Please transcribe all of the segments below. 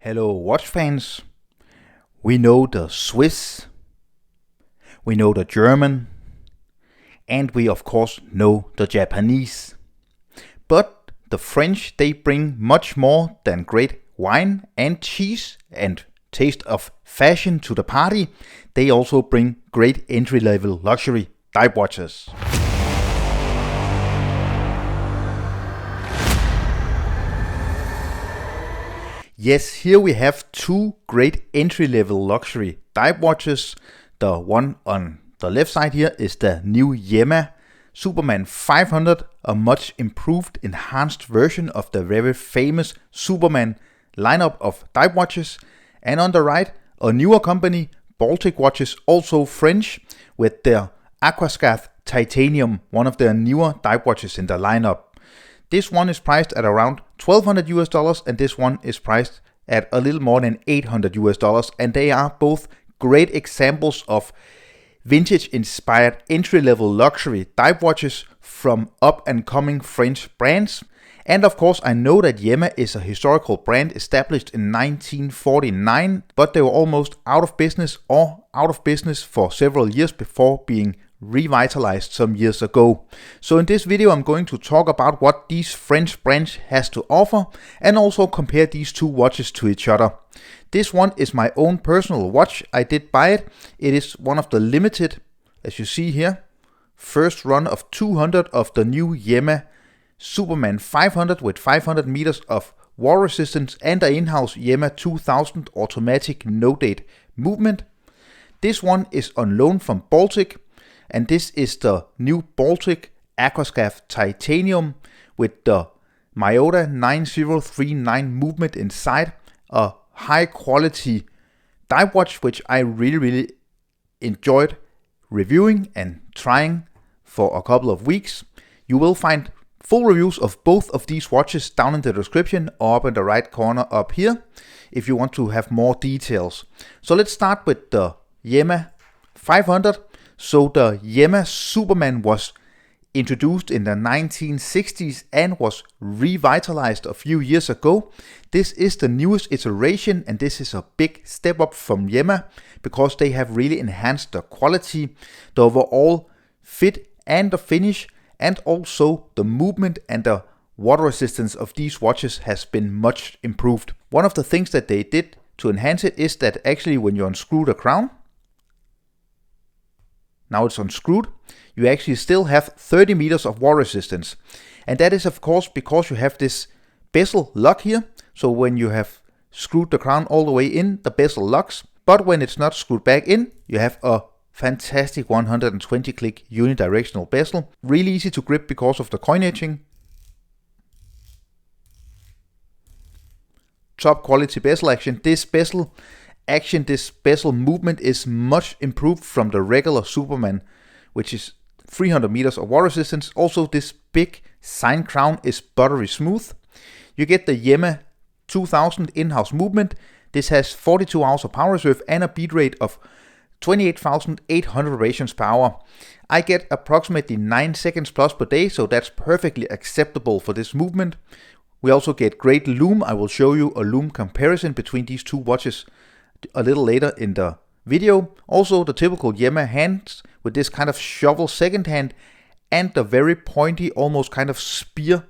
Hello watch fans. We know the Swiss, we know the German, and we of course know the Japanese. But the French, they bring much more than great wine and cheese and taste of fashion to the party. They also bring great entry-level luxury dive watches. Yes, here we have two great entry-level luxury dive watches. The one on the left side here is the new Yema Superman 500, a much improved, enhanced version of the very famous Superman lineup of dive watches. And on the right, a newer company, Baltic Watches, also French, with their Aquascaphe Titanium, one of their newer dive watches in the lineup. This one is priced at around $1,200 and this one is priced at a little more than $800, and they are both great examples of vintage-inspired entry-level luxury dive watches from up-and-coming French brands. And of course, I know that Yema is a historical brand established in 1949, but they were almost out of business for several years before being revitalized some years ago. So in this video I'm going to talk about what these French brands has to offer and also compare these two watches to each other. This one is my own personal watch. I did buy it. It is one of the limited, as you see here, first run of 200 of the new Yema Superman 500 with 500 meters of water resistance and the in-house Yema 2000 automatic no-date movement. This one is on loan from Baltic. And this is the new Baltic Aquascaphe Titanium with the Myota 9039 movement inside. A high quality dive watch which I really enjoyed reviewing and trying for a couple of weeks. You will find full reviews of both of these watches down in the description or up in the right corner up here if you want to have more details. So let's start with the Yema 500. So the Yema Superman was introduced in the 1960s and was revitalized a few years ago. This is the newest iteration and this is a big step up from Yema because they have really enhanced the quality, the overall fit and the finish, and also the movement and the water resistance of these watches has been much improved. One of the things that they did to enhance it is that actually when you unscrew the crown, now it's unscrewed, you actually still have 30 meters of water resistance. And that is of course because you have this bezel lock here. So when you have screwed the crown all the way in, the bezel locks. But when it's not screwed back in, you have a fantastic 120 click unidirectional bezel. Really easy to grip because of the coin etching. Top quality bezel action. This bezel movement is much improved from the regular Superman, which is 300 meters of water resistance. Also, this big sign crown is buttery smooth. You get the Yema 2000 in-house movement. This has 42 hours of power reserve and a beat rate of 28,800 radians per hour. I get approximately 9 seconds plus per day, so that's perfectly acceptable for this movement. We also get great Lume. I will show you a Lume comparison between these two watches a little later in the video. Also the typical Yema hands with this kind of shovel second hand and the very pointy, almost kind of spear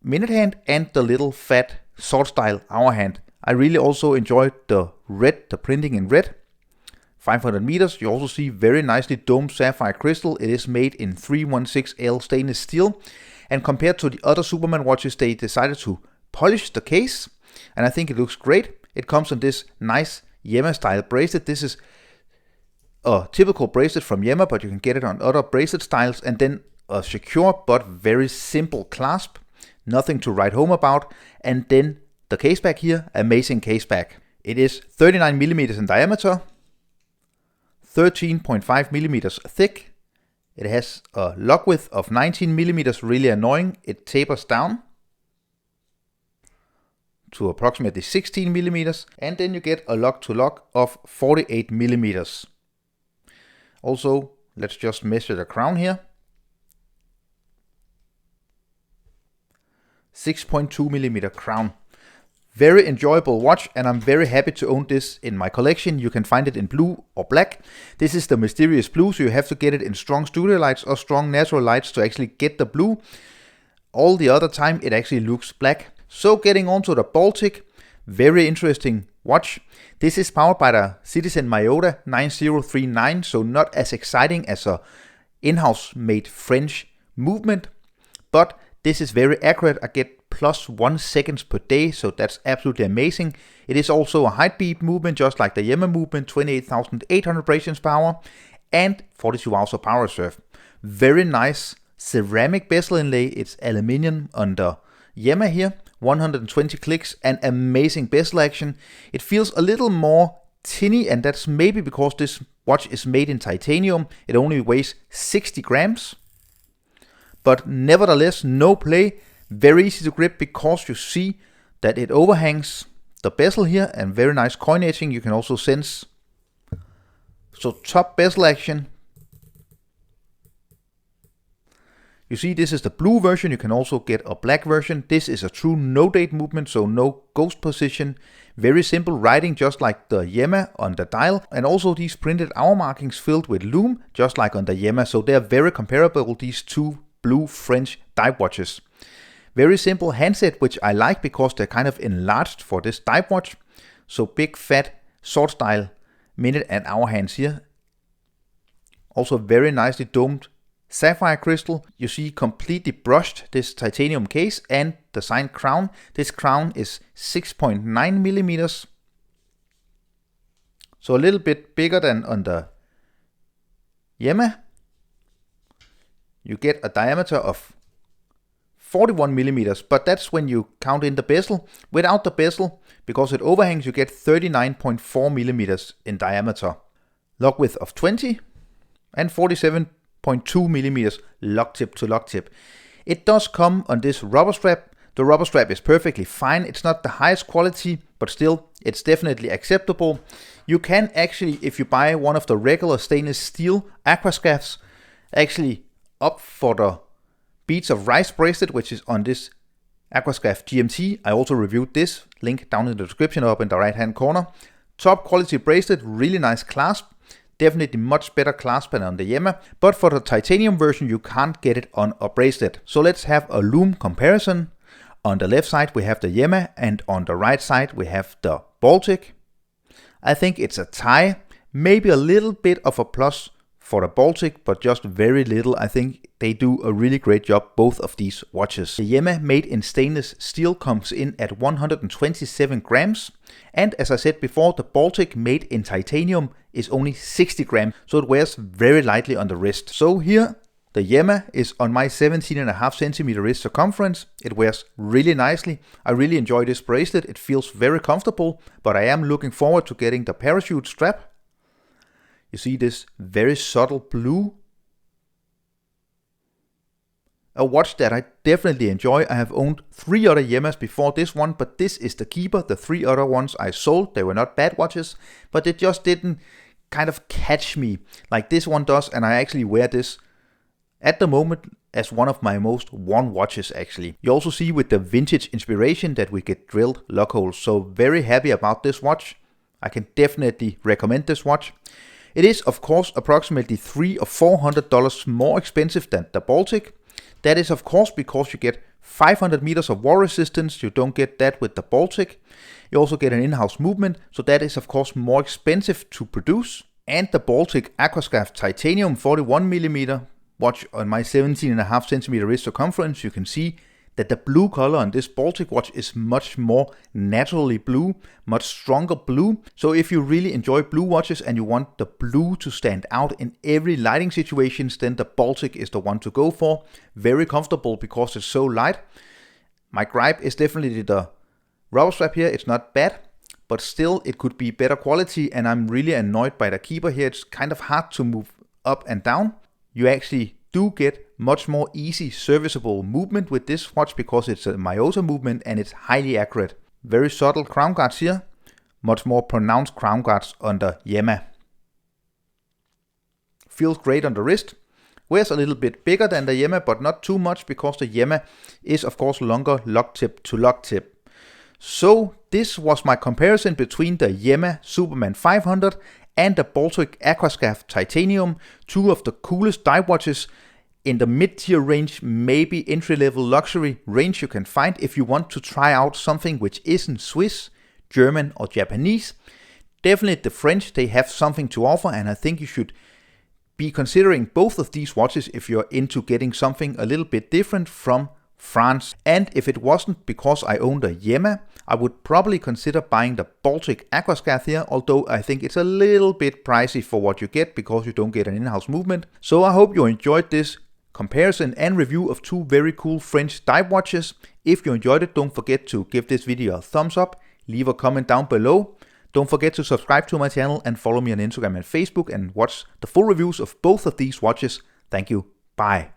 minute hand and the little fat sword style hour hand. I really also enjoyed the red, the printing in red. 500 meters. You also see very nicely domed sapphire crystal. It is made in 316L stainless steel. And compared to the other Superman watches, they decided to polish the case. And I think it looks great. It comes on this nice Yema style bracelet. This is a typical bracelet from Yema, but you can get it on other bracelet styles. And then a secure but very simple clasp. Nothing to write home about. And then the case back here, amazing case back. It is 39 millimeters in diameter, 13.5 millimeters thick. It has a lock width of 19 millimeters, really annoying. It tapers down to approximately 16 millimeters, and then you get a lock to lock of 48 millimeters. Also, let's just measure the crown here. 6.2 millimeter crown. Very enjoyable watch, and I'm very happy to own this in my collection. You can find it in blue or black. This is the mysterious blue, so you have to get it in strong studio lights or strong natural lights to actually get the blue. All the other time it actually looks black. So getting on to the Baltic, very interesting watch. This is powered by the Citizen Myota 9039, so not as exciting as a in-house made French movement, but this is very accurate. I get +1 seconds per day, so that's absolutely amazing. It is also a height beat movement, just like the Yema movement, 28,800 brachians power and 42 hours of power reserve. Very nice ceramic bezel inlay. It's aluminium on the Yema here, 120 clicks and amazing bezel action. It feels a little more tinny, and that's maybe because this watch is made in titanium. It only weighs 60 grams, but nevertheless no play. Very easy to grip because you see that it overhangs the bezel here, and very nice coin etching. You can also sense, so top bezel action. You see this is the blue version. You can also get a black version. This is a true no date movement, so no ghost position. Very simple writing, just like the Yema on the dial, and also these printed hour markings filled with Lume, just like on the Yema. So they are very comparable, these two blue French dive watches. Very simple handset, which I like because they're kind of enlarged for this dive watch. So big fat sword style minute and hour hands here. Also very nicely domed sapphire crystal. You see completely brushed this titanium case and the signed crown. This crown is 6.9 millimeters. So a little bit bigger than on the Yema. You get a diameter of 41 millimeters, but that's when you count in the bezel. Without the bezel, because it overhangs, you get 39.4 millimeters in diameter. Lock width of 20 and 47.2 millimeters lock tip to lock tip. It does come on this rubber strap. The rubber strap is perfectly fine. It's not the highest quality, but still it's definitely acceptable. You can actually, if you buy one of the regular stainless steel aquascaphs, actually opt for the beads of rice bracelet, which is on this Aquascaph GMT. I also reviewed this, link down in the description up in the right hand corner. Top quality bracelet, really nice clasp. Definitely much better clasp than on the Yema, but for the titanium version you can't get it on a bracelet. So let's have a Lume comparison. On the left side we have the Yema, and on the right side we have the Baltic. I think it's a tie, maybe a little bit of a plus for the Baltic, but just very little. I think they do a really great job, both of these watches. The Yema made in stainless steel comes in at 127 grams. And as I said before, the Baltic made in titanium is only 60 grams, so it wears very lightly on the wrist. So here, the Yema is on my 17.5 centimeter wrist circumference. It wears really nicely. I really enjoy this bracelet. It feels very comfortable, but I am looking forward to getting the parachute strap. You see this very subtle blue. A watch that I definitely enjoy. I have owned 3 other Yemas before this one, but this is the keeper. The 3 other ones I sold, they were not bad watches, but they just didn't kind of catch me like this one does, and I actually wear this at the moment as one of my most worn watches actually. You also see with the vintage inspiration that we get drilled lock holes, so very happy about this watch. I can definitely recommend this watch. It is of course approximately $300 or $400 more expensive than the Baltic. That is of course because you get 500 meters of water resistance. You don't get that with the Baltic. You also get an in-house movement, so that is of course more expensive to produce. And the Baltic Aquascaphe Titanium 41mm watch on my 17.5 centimeter wrist circumference, you can see that the blue color on this Baltic watch is much more naturally blue, much stronger blue. So if you really enjoy blue watches and you want the blue to stand out in every lighting situations, then the Baltic is the one to go for. Very comfortable because it's so light. My gripe is definitely the rubber strap here. It's not bad, but still it could be better quality, and I'm really annoyed by the keeper here. It's kind of hard to move up and down. You actually do get much more easy serviceable movement with this watch because it's a Myota movement and it's highly accurate. Very subtle crown guards here, much more pronounced crown guards on the Yema. Feels great on the wrist. Wears a little bit bigger than the Yema, but not too much because the Yema is of course longer lock tip to lock tip. So this was my comparison between the Yema Superman 500 and the Baltic Aquascaphe Titanium, two of the coolest dive watches in the mid-tier range, maybe entry-level luxury range you can find if you want to try out something which isn't Swiss, German or Japanese. Definitely the French, they have something to offer, and I think you should be considering both of these watches if you're into getting something a little bit different from France. And if it wasn't because I owned a Yema, I would probably consider buying the Baltic Aquascaphe here, although I think it's a little bit pricey for what you get because you don't get an in-house movement. So I hope you enjoyed this comparison and review of two very cool French dive watches. If you enjoyed it, don't forget to give this video a thumbs up, leave a comment down below. Don't forget to subscribe to my channel and follow me on Instagram and Facebook and watch the full reviews of both of these watches. Thank you. Bye.